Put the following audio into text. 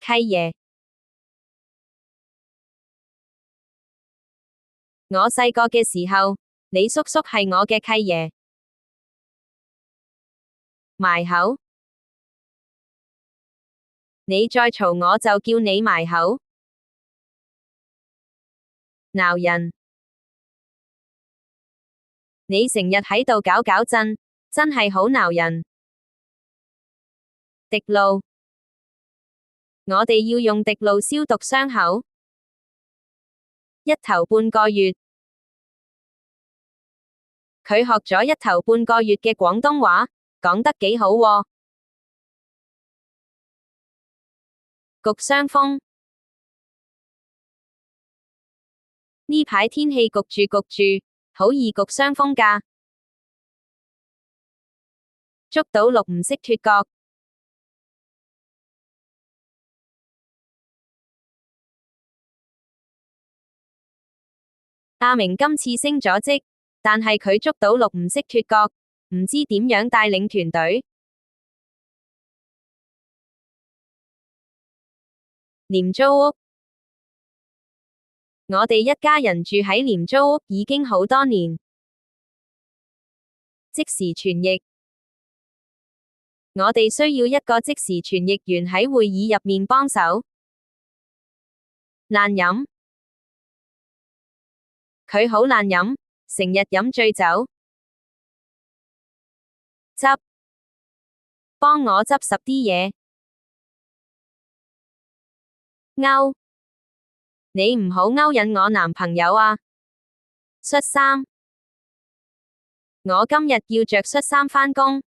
契爺。我細個嘅時候，你叔叔係我嘅契爺。埋口。你再嘈我就叫你埋口。鬧人。你成日喺度搞搞震，真係好鬧人。滴露。我哋要用滴露消毒傷口。一頭半個月。佢學咗一頭半個月嘅廣東話，講得幾好喎。焗傷風。呢排天氣焗住焗住，好易焗傷風㗎。捉到鹿唔識脫角。阿明今次升咗職，但係佢捉到鹿唔識脫角，唔知點樣帶領團隊。廉租屋。我哋一家人住喺廉租屋已經好多年。即時傳譯。我哋需要一個即時傳譯員喺會議入面幫手。爛飲。佢好爛飲，成日飲醉酒。執。幫我執拾啲嘢。勾。你唔好勾引我男朋友啊。恤衫。我今日要着恤衫返工。